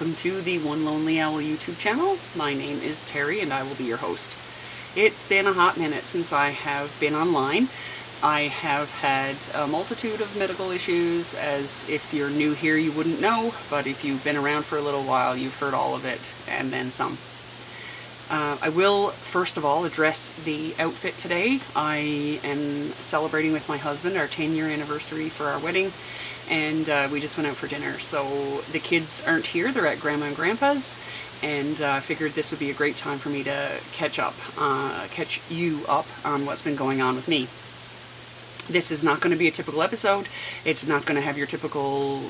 welcome to the One Lonely Owl YouTube channel. My name is Terry and I will be your host. It's been a hot minute since I have been online. I have had a multitude of medical issues, as if you're new here you wouldn't know, but if you've been around for a little while you've heard all of it and then some. I will first of all address the outfit today. I am celebrating with my husband our 10-year anniversary for our wedding, and we just went out for dinner. So the kids aren't here, they're at Grandma and Grandpa's, and I figured this would be a great time for me to catch you up on what's been going on with me. This is not going to be a typical episode. It's not going to have your typical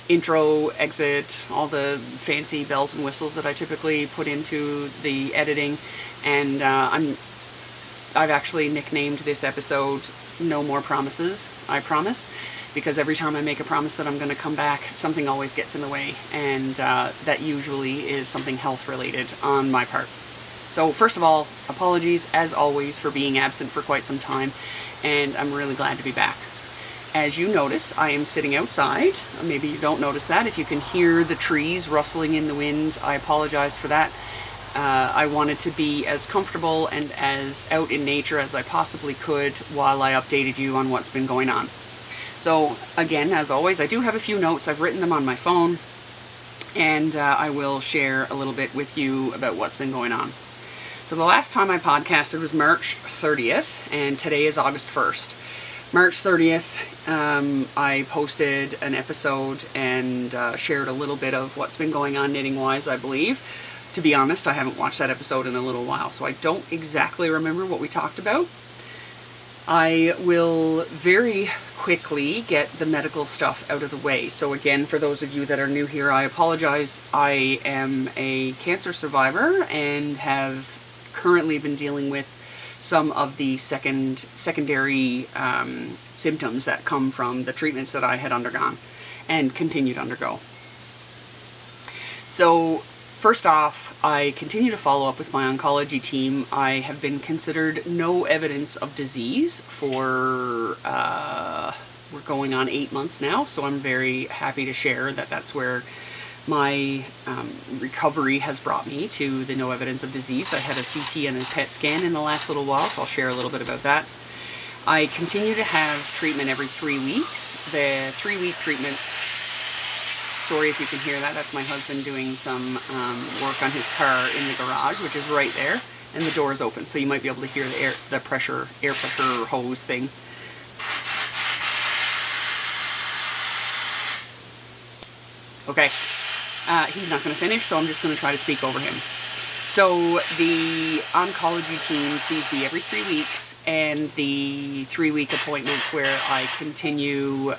intro, exit, all the fancy bells and whistles that I typically put into the editing. And I've actually nicknamed this episode No More Promises, I Promise, because every time I make a promise that I'm going to come back, something always gets in the way, and that usually is something health related on my part. So first of all, apologies as always for being absent for quite some time, and I'm really glad to be back. As you notice, I am sitting outside. Maybe you don't notice that. If you can hear the trees rustling in the wind, I apologize for that. I wanted to be as comfortable and as out in nature as I possibly could while I updated you on what's been going on. So again, as always, I do have a few notes. I've written them on my phone, and I will share a little bit with you about what's been going on. So the last time I podcasted was March 30th, and today is August 1st. March 30th, I posted an episode and shared a little bit of what's been going on knitting-wise, I believe. To be honest, I haven't watched that episode in a little while, so I don't exactly remember what we talked about. I will very quickly get the medical stuff out of the way. So again, for those of you that are new here, I apologize. I am a cancer survivor and have currently been dealing with some of the secondary symptoms that come from the treatments that I had undergone and continue to undergo. So first off, I continue to follow up with my oncology team. I have been considered no evidence of disease for, we're going on 8 months now, so I'm very happy to share that that's where my recovery has brought me, to the no evidence of disease. I had a CT and a PET scan in the last little while, so I'll share a little bit about that. I continue to have treatment every 3 weeks. The 3-week treatment, sorry if you can hear that, that's my husband doing some work on his car in the garage, which is right there, and the door is open, so you might be able to hear the air pressure hose thing. Okay. He's not going to finish, so I'm just going to try to speak over him. So the oncology team sees me every 3 weeks, and the 3-week appointments where I continue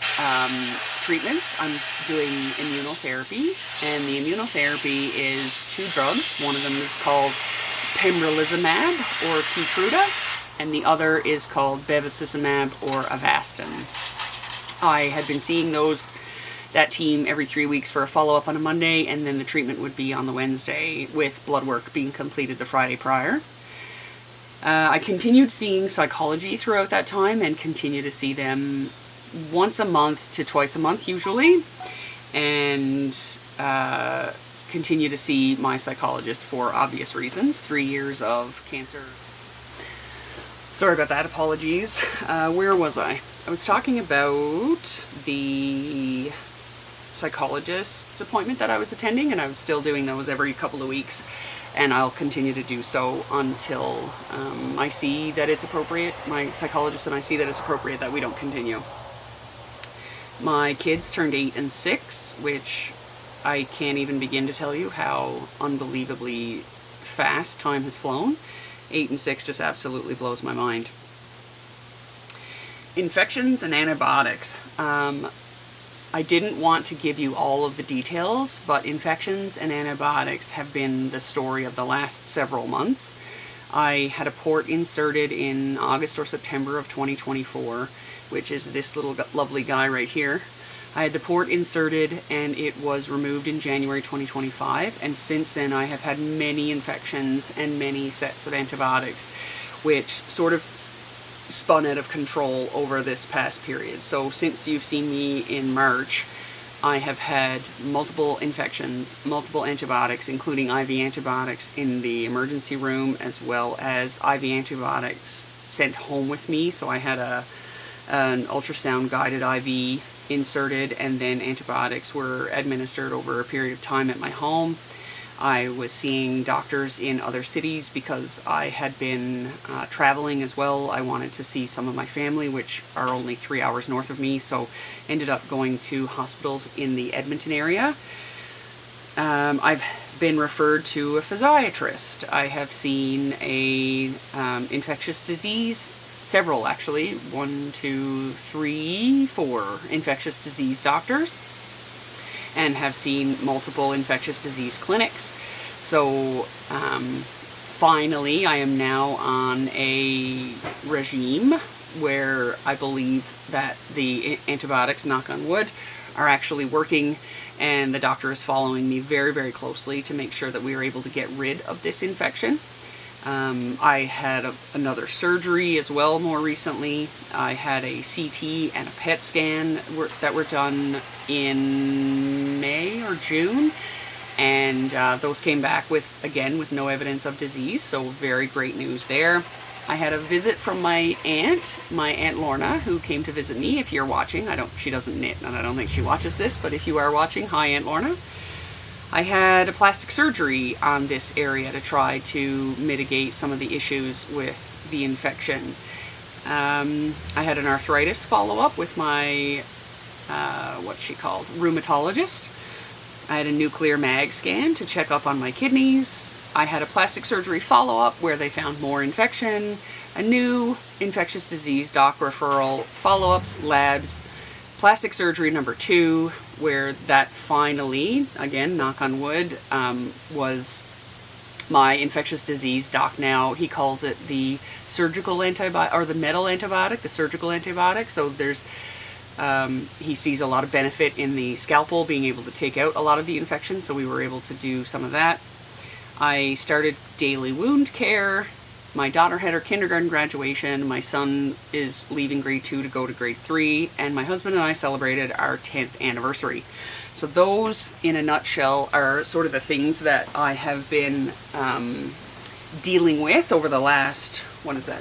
treatments, I'm doing immunotherapy, and the immunotherapy is 2 drugs. One of them is called pembrolizumab or Keytruda, and the other is called bevacizumab or Avastin. I had been seeing that team every 3 weeks for a follow-up on a Monday, and then the treatment would be on the Wednesday, with blood work being completed the Friday prior. I continued seeing psychology throughout that time and continue to see them once a month to twice a month usually, and continue to see my psychologist for obvious reasons. 3 years of cancer. Sorry about that, apologies. Where was I? I was talking about the psychologist's appointment that I was attending, and I was still doing those every couple of weeks, and I'll continue to do so until I see that it's appropriate, my psychologist and I see that it's appropriate that we don't continue. My kids turned 8 and 6, which I can't even begin to tell you how unbelievably fast time has flown. 8 and 6 just absolutely blows my mind. Infections and antibiotics. I didn't want to give you all of the details, but infections and antibiotics have been the story of the last several months. I had a port inserted in August or September of 2024, which is this little lovely guy right here. I had the port inserted and it was removed in January 2025, and since then I have had many infections and many sets of antibiotics, which sort of spun out of control over this past period. So since you've seen me in March, I have had multiple infections, multiple antibiotics, including IV antibiotics in the emergency room, as well as IV antibiotics sent home with me. So I had an ultrasound guided IV inserted, and then antibiotics were administered over a period of time at my home. I was seeing doctors in other cities because I had been traveling as well. I wanted to see some of my family, which are only 3 hours north of me, so ended up going to hospitals in the Edmonton area. I've been referred to a physiatrist. I have seen a infectious disease, several actually, 1, 2, 3, 4 infectious disease doctors, and have seen multiple infectious disease clinics. So finally I am now on a regime where I believe that the antibiotics, knock on wood, are actually working, and the doctor is following me very, very closely to make sure that we are able to get rid of this infection. I had another surgery as well more recently. I had a CT and a PET scan that were done in May or June, and those came back with no evidence of disease, so very great news there. I had a visit from my Aunt Lorna, who came to visit me. If you're watching, she doesn't knit, and I don't think she watches this, but if you are watching, hi Aunt Lorna. I had a plastic surgery on this area to try to mitigate some of the issues with the infection. I had an arthritis follow-up with my, rheumatologist. I had a nuclear mag scan to check up on my kidneys. I had a plastic surgery follow-up where they found more infection, a new infectious disease doc referral, follow-ups, labs, plastic surgery number 2, where that finally, again, knock on wood, was my infectious disease doc now. He calls it the surgical antibiotic, or the metal antibiotic, the surgical antibiotic. So he sees a lot of benefit in the scalpel being able to take out a lot of the infection, so we were able to do some of that. I started daily wound care. My daughter had her kindergarten graduation. My son is leaving grade 2 to go to grade 3. And my husband and I celebrated our 10th anniversary. So those, in a nutshell, are sort of the things that I have been dealing with over the last,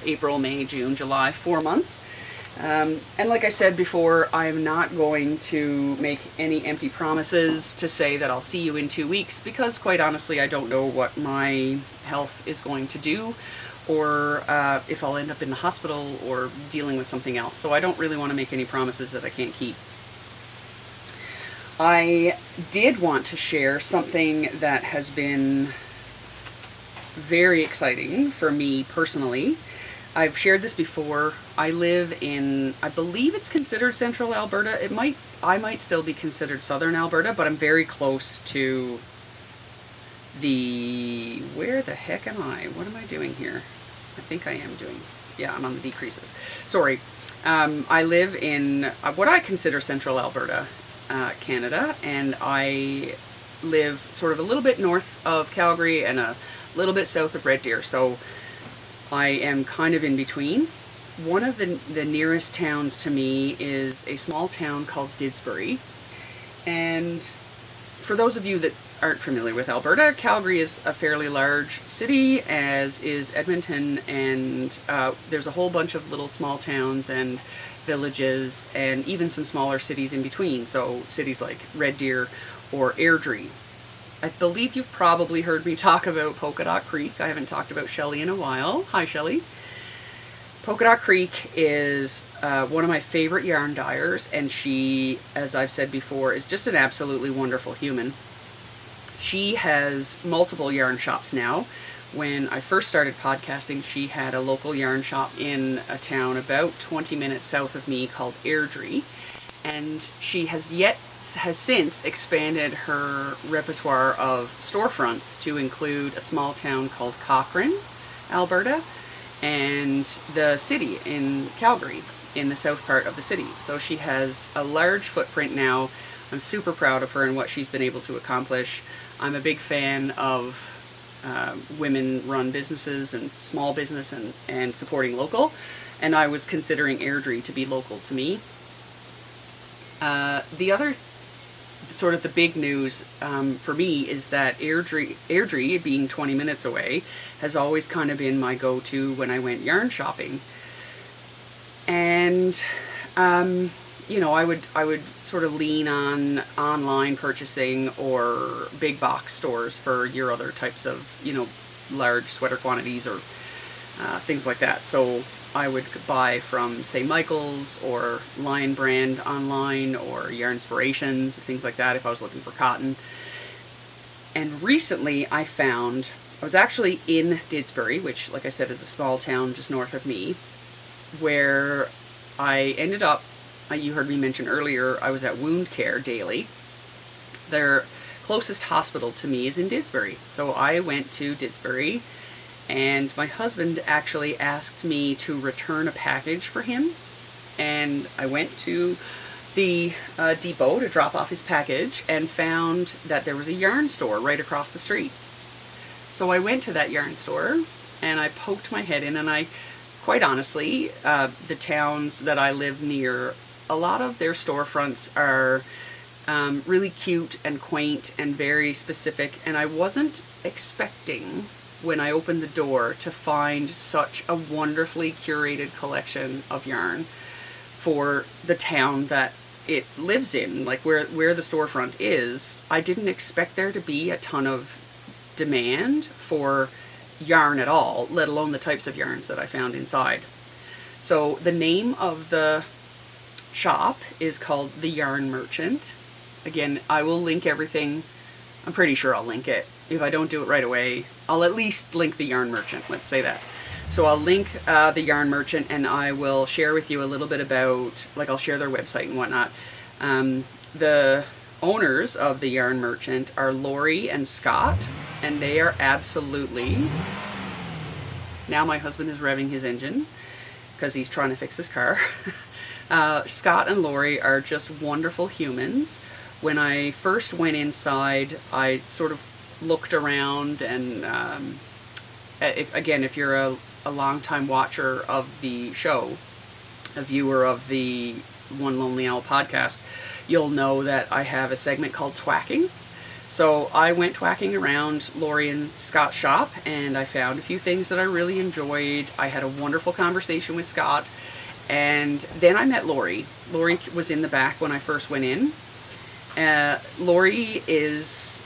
April, May, June, July, 4 months. And like I said before, I'm not going to make any empty promises to say that I'll see you in 2 weeks, because quite honestly, I don't know what my health is going to do, or if I'll end up in the hospital or dealing with something else. So I don't really want to make any promises that I can't keep. I did want to share something that has been very exciting for me personally. I've shared this before. I live in, I believe it's considered central Alberta. I might still be considered southern Alberta, but I'm very close to where the heck am I? What am I doing here? I think I am doing, yeah, I'm on the decreases. Sorry. I live in what I consider central Alberta, Canada, and I live sort of a little bit north of Calgary and a little bit south of Red Deer, so I am kind of in between. One of the nearest towns to me is a small town called Didsbury, and for those of you that aren't familiar with Alberta, Calgary is a fairly large city, as is Edmonton, and there's a whole bunch of little small towns and villages and even some smaller cities in between, so cities like Red Deer or Airdrie. I believe you've probably heard me talk about Polka Dot Creek. I haven't talked about Shelley in a while. Hi Shelley. Polka Dot Creek is one of my favorite yarn dyers, and she, as I've said before, is just an absolutely wonderful human. She has multiple yarn shops now. When I first started podcasting, she had a local yarn shop in a town about 20 minutes south of me called Airdrie, and she has since expanded her repertoire of storefronts to include a small town called Cochrane, Alberta, and the city in Calgary, in the south part of the city. So she has a large footprint now. I'm super proud of her and what she's been able to accomplish. I'm a big fan of women-run businesses and small business and supporting local, and I was considering Airdrie to be local to me. The other sort of the big news for me is that Airdrie, being 20 minutes away, has always kind of been my go-to when I went yarn shopping. And you know, I would sort of lean on online purchasing or big box stores for your other types of, you know, large sweater quantities or things like that. So I would buy from, say, Michael's or Lion Brand online or Yarnspirations, things like that if I was looking for cotton. And recently I was actually in Didsbury, which, like I said, is a small town just north of me, where I ended up, you heard me mention earlier, I was at Wound Care Daily. Their closest hospital to me is in Didsbury. So I went to Didsbury, and my husband actually asked me to return a package for him. And I went to the depot to drop off his package and found that there was a yarn store right across the street. So I went to that yarn store and I poked my head in, and I, quite honestly, the towns that I live near, a lot of their storefronts are really cute and quaint and very specific, and I wasn't expecting, when I opened the door, to find such a wonderfully curated collection of yarn for the town that it lives in, like where the storefront is. I didn't expect there to be a ton of demand for yarn at all, let alone the types of yarns that I found inside. So the name of the shop is called The Yarn Merchant. Again, I will link everything. I'm pretty sure I'll link it. If I don't do it right away, I'll at least link The Yarn Merchant, let's say that. So I'll link The Yarn Merchant, and I will share with you a little bit about, like, I'll share their website and whatnot. The owners of The Yarn Merchant are Lori and Scott, and they are absolutely... Now my husband is revving his engine because he's trying to fix his car. Scott and Lori are just wonderful humans. When I first went inside, I sort of looked around, and if you're a long-time watcher of the show, a viewer of the One Lonely Owl podcast, you'll know that I have a segment called Twacking. So I went twacking around Lori and Scott's shop, and I found a few things that I really enjoyed. I had a wonderful conversation with Scott, and then I met Lori. Lori was in the back when I first went in. Lori is,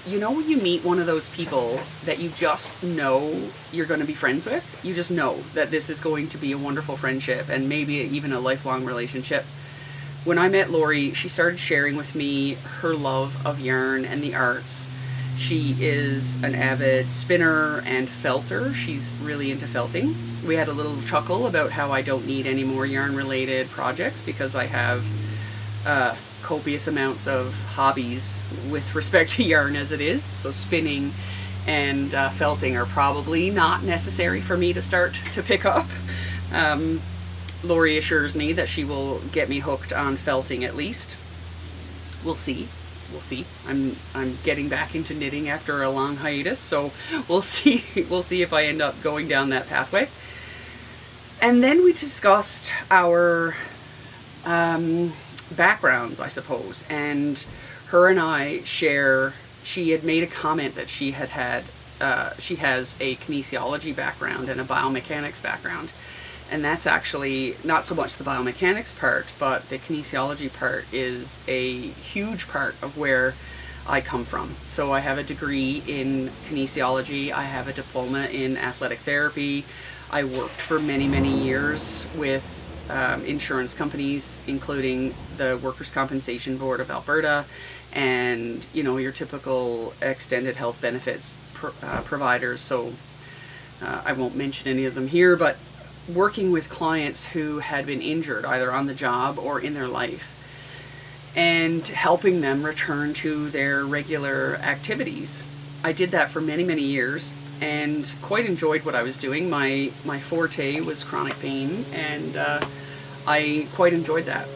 you know, when you meet one of those people that you just know you're going to be friends with, you just know that this is going to be a wonderful friendship and maybe even a lifelong relationship. When I met Lori, she started sharing with me her love of yarn and the arts. She is an avid spinner and felter. She's really into felting. We had a little chuckle about how I don't need any more yarn-related projects because I have copious amounts of hobbies with respect to yarn as it is. So spinning and felting are probably not necessary for me to start to pick up. Lori assures me that she will get me hooked on felting at least. We'll see. We'll see. I'm getting back into knitting after a long hiatus, so we'll see. We'll see if I end up going down that pathway. And then we discussed our backgrounds, I suppose. And her and I share. She had made a comment that she has a kinesiology background and a biomechanics background. And that's actually not so much the biomechanics part, but the kinesiology part is a huge part of where I come from. So I have a degree in kinesiology. I have a diploma in athletic therapy. I worked for many, many years with insurance companies, including the Workers' Compensation Board of Alberta, and, you know, your typical extended health benefits providers. So I won't mention any of them here, but working with clients who had been injured either on the job or in their life and helping them return to their regular activities. I did that for many, many years and quite enjoyed what I was doing. My forte was chronic pain, and I quite enjoyed that.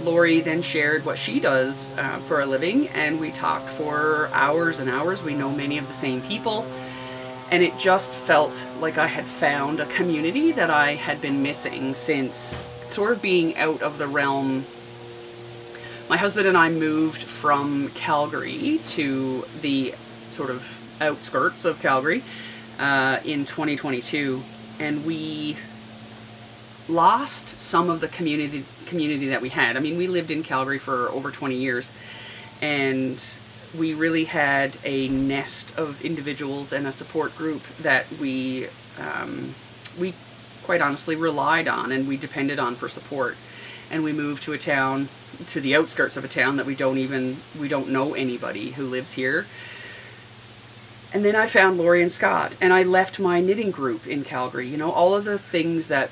Lori then shared what she does for a living, and we talked for hours and hours. We know many of the same people. And it just felt like I had found a community that I had been missing since sort of being out of the realm My husband and I moved from Calgary to the sort of outskirts of Calgary in 2022, and we lost some of the community that we had. I mean, we lived in Calgary for over 20 years, and we really had a nest of individuals and a support group that we quite honestly relied on and we depended on for support. And we moved to a town, to the outskirts of a town that we don't know anybody who lives here. And then I found Lori and Scott, and I left my knitting group in Calgary. You know, all of the things that,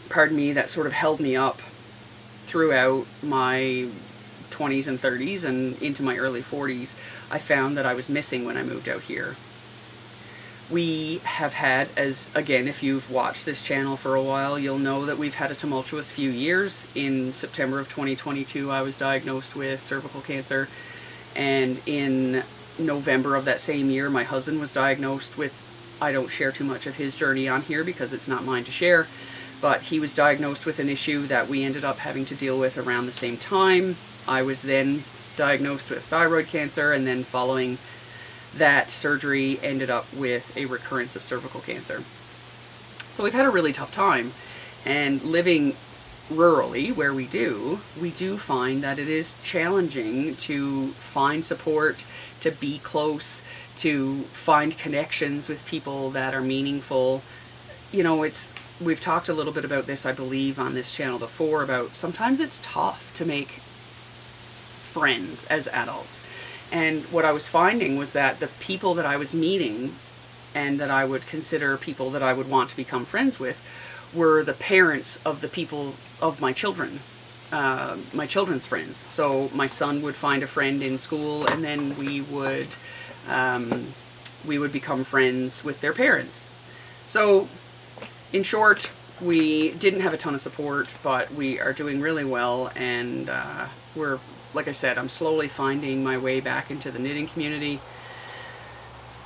that sort of held me up throughout my 20s and 30s and into my early 40s, I found that I was missing when I moved out here. We have had, as again, if you've watched this channel for a while, you'll know that we've had a tumultuous few years. In September of 2022, I was diagnosed with cervical cancer, and in November of that same year, my husband was diagnosed with, I don't share too much of his journey on here because it's not mine to share, but he was diagnosed with an issue that we ended up having to deal with around the same time. I was then diagnosed with thyroid cancer, and then following that surgery ended up with a recurrence of cervical cancer. So we've had a really tough time, and living rurally where we do find that it is challenging to find support, to be close, to find connections with people that are meaningful. You know, we've talked a little bit about this, I believe, on this channel before, about sometimes it's tough to make friends as adults. And what I was finding was that the people that I was meeting and that I would consider people that I would want to become friends with were the parents of the people of my children, my children's friends. So my son would find a friend in school, and then we would become friends with their parents. So in short, we didn't have a ton of support, but we are doing really well, and we're, like I said, I'm slowly finding my way back into the knitting community,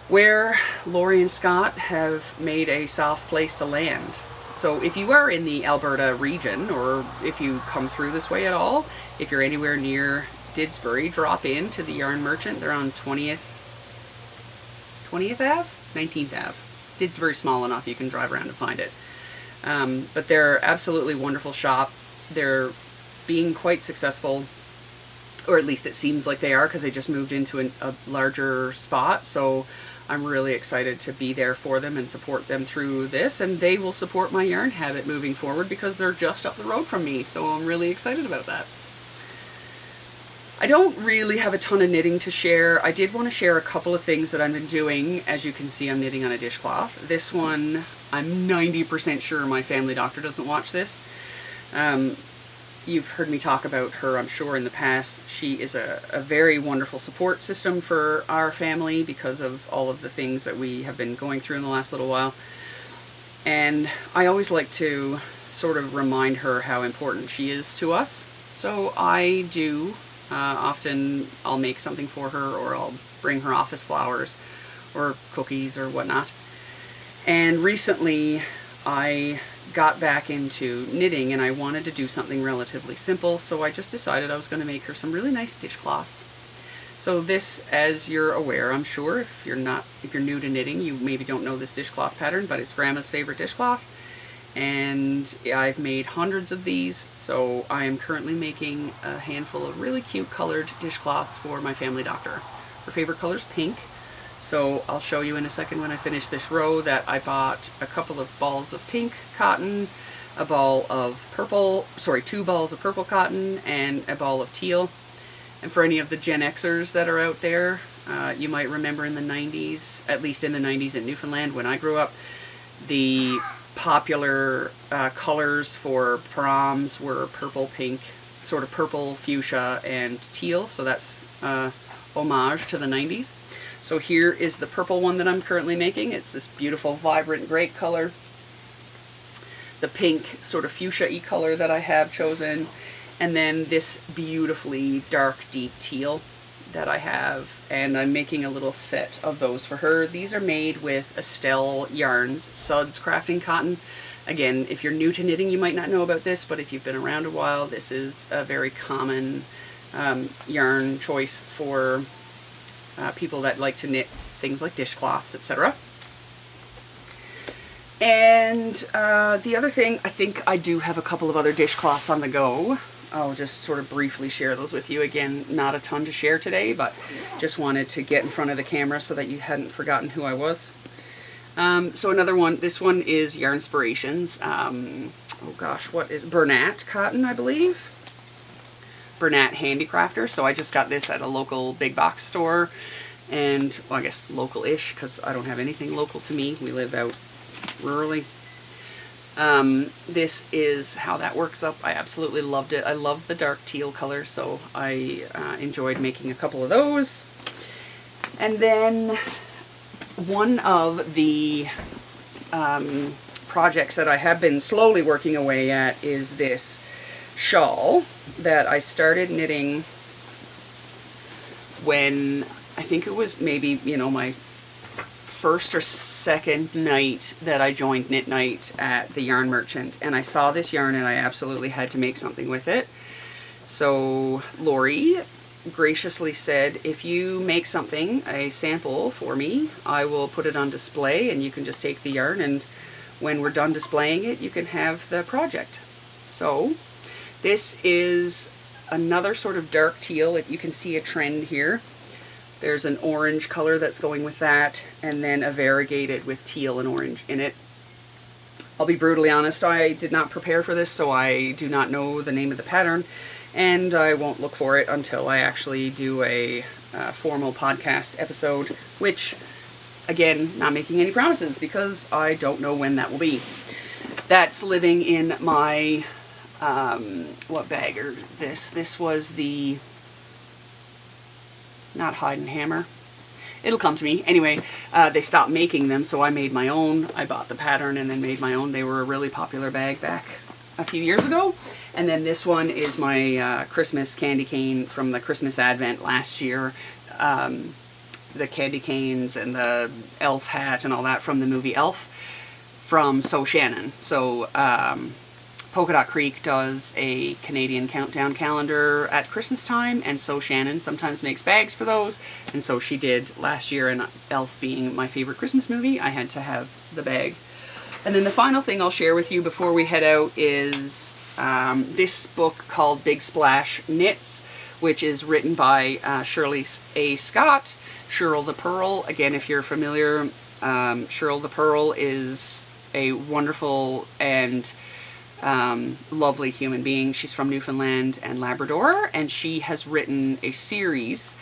where Lori and Scott have made a soft place to land. So if you are in the Alberta region, or if you come through this way at all, if you're anywhere near Didsbury, drop in to the Yarn Merchant. They're on 20th Ave? 19th Ave. Didsbury's small enough you can drive around and find it. But they're absolutely wonderful shop. They're being quite successful, or at least it seems like they are, because they just moved into a larger spot. So I'm really excited to be there for them and support them through this, and they will support my yarn habit moving forward because they're just up the road from me. So I'm really excited about that. I don't really have a ton of knitting to share. I did want to share a couple of things that I've been doing. As you can see, I'm knitting on a dishcloth. This one, I'm 90% sure my family doctor doesn't watch this. You've heard me talk about her, I'm sure, in the past. She is a very wonderful support system for our family because of all of the things that we have been going through in the last little while. And I always like to sort of remind her how important she is to us. So I do. Often I'll make something for her, or I'll bring her office flowers or cookies or whatnot. And recently I got back into knitting, and I wanted to do something relatively simple, so I just decided I was going to make her some really nice dishcloths. So this, as you're aware, I'm sure, if you're new to knitting, you maybe don't know this dishcloth pattern, but it's Grandma's favorite dishcloth, and I've made hundreds of these. So I am currently making a handful of really cute colored dishcloths for my family doctor. Her favorite color is pink. So I'll show you in a second when I finish this row that I bought a couple of balls of pink cotton, a ball of purple, sorry, 2 balls of purple cotton, and a ball of teal. And for any of the Gen Xers that are out there, you might remember in the 90s, at least in the 90s in Newfoundland when I grew up, the popular colors for proms were purple, pink, sort of purple, fuchsia, and teal. So that's homage to the 90s. So here is the purple one that I'm currently making. It's this beautiful, vibrant, great color. The pink, sort of fuchsia-y color that I have chosen. And then this beautifully dark, deep teal that I have. And I'm making a little set of those for her. These are made with Estelle Yarns Suds Crafting Cotton. Again, if you're new to knitting, you might not know about this, but if you've been around a while, this is a very common yarn choice for people that like to knit things like dishcloths, etc. And the other thing, I think I do have a couple of other dishcloths on the go. I'll just sort of briefly share those with you. Again, not a ton to share today, but just wanted to get in front of the camera so that you hadn't forgotten who I was. So another one, this one is Yarnspirations. Oh gosh, what is Bernat cotton, I believe? Bernat Handicrafter. So I just got this at a local big box store, and well, I guess local-ish, because I don't have anything local to me. We live out rurally. This is how that works up. I absolutely loved it. I love the dark teal color, so I enjoyed making a couple of those. And then one of the projects that I have been slowly working away at is this shawl that I started knitting when I think it was maybe, you know, my first or second night that I joined Knit Night at the Yarn Merchant, and I saw this yarn and I absolutely had to make something with it. So Lori graciously said, if you make something, a sample for me, I will put it on display and you can just take the yarn, and when we're done displaying it, you can have the project. So this is another sort of dark teal. You can see a trend here. There's an orange color that's going with that, and then a variegated with teal and orange in it. I'll be brutally honest, I did not prepare for this, so I do not know the name of the pattern, and I won't look for it until I actually do a formal podcast episode, which, again, not making any promises because I don't know when that will be. That's living in my, what bag are this? This was the, not Hide and Hammer. It'll come to me. Anyway, they stopped making them, so I made my own. I bought the pattern and then made my own. They were a really popular bag back a few years ago. And then this one is my Christmas candy cane from the Christmas Advent last year. The candy canes and the elf hat and all that from the movie Elf from So Shannon. So Polka Dot Creek does a Canadian countdown calendar at Christmas time, and So Shannon sometimes makes bags for those, and so she did last year, and Elf being my favorite Christmas movie, I had to have the bag. And then the final thing I'll share with you before we head out is this book called Big Splash Knits, which is written by Shirley A. Scott, Cheryl the Pearl. Again, if you're familiar, Cheryl the Pearl is a wonderful and lovely human being. She's from Newfoundland and Labrador, and she has written a series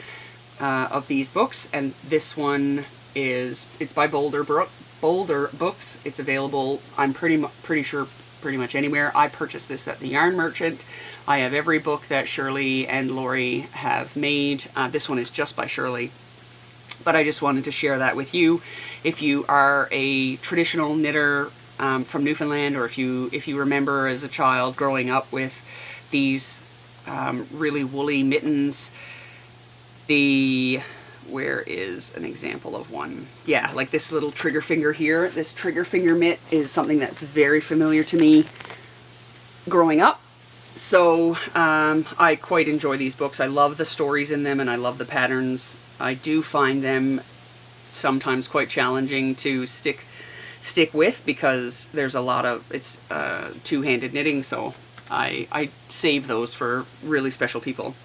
of these books, and this one is, it's by Boulder Books. It's available, I'm pretty sure, pretty much anywhere. I purchased this at the Yarn Merchant. I have every book that Shirley and Lori have made. This one is just by Shirley, but I just wanted to share that with you. If you are a traditional knitter from Newfoundland, or if you remember as a child growing up with these really woolly mittens, where is an example of one? Yeah, like this little trigger finger here. This trigger finger mitt is something that's very familiar to me growing up. So I quite enjoy these books. I love the stories in them and I love the patterns. I do find them sometimes quite challenging to stick with because there's a lot of, it's two-handed knitting, so I save those for really special people.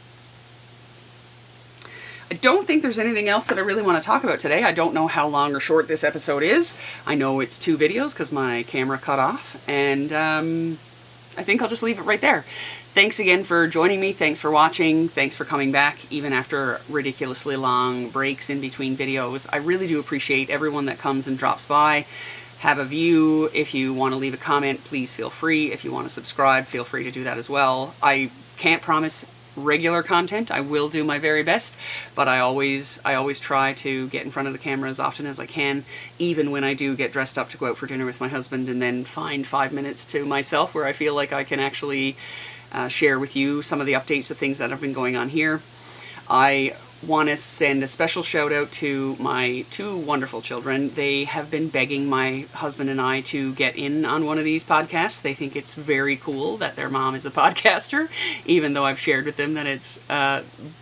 I don't think there's anything else that I really want to talk about today. I don't know how long or short this episode is. I know it's 2 videos because my camera cut off, and I think I'll just leave it right there. Thanks again for joining me. Thanks for watching. Thanks for coming back even after ridiculously long breaks in between videos. I really do appreciate everyone that comes and drops by. Have a view. If you want to leave a comment, please feel free. If you want to subscribe, feel free to do that as well. I can't promise regular content. I will do my very best, but I always try to get in front of the camera as often as I can, even when I do get dressed up to go out for dinner with my husband and then find 5 minutes to myself where I feel like I can actually share with you some of the updates of things that have been going on here. I want to send a special shout out to my 2 wonderful children. They have been begging my husband and I to get in on one of these podcasts. They think it's very cool that their mom is a podcaster, even though I've shared with them that it's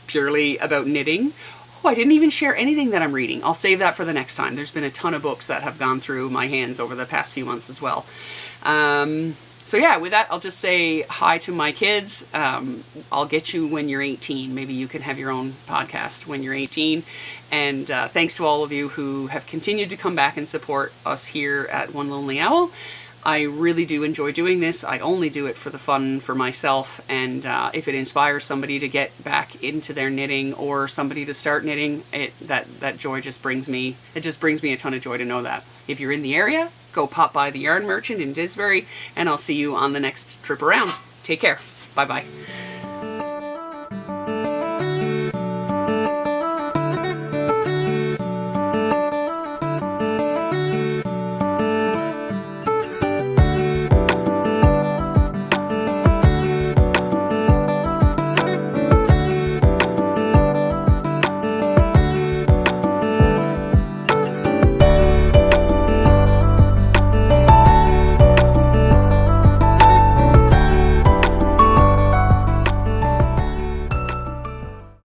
purely about knitting. Oh, I didn't even share anything that I'm reading. I'll save that for the next time. There's been a ton of books that have gone through my hands over the past few months as well. So yeah, with that, I'll just say hi to my kids. I'll get you when you're 18. Maybe you can have your own podcast when you're 18. And thanks to all of you who have continued to come back and support us here at One Lonely Owl. I really do enjoy doing this. I only do it for the fun for myself, and if it inspires somebody to get back into their knitting or somebody to start knitting, that joy just brings me a ton of joy to know that. If you're in the area, go pop by the Yarn Merchant in Disbury, and I'll see you on the next trip around. Take care. Bye-bye.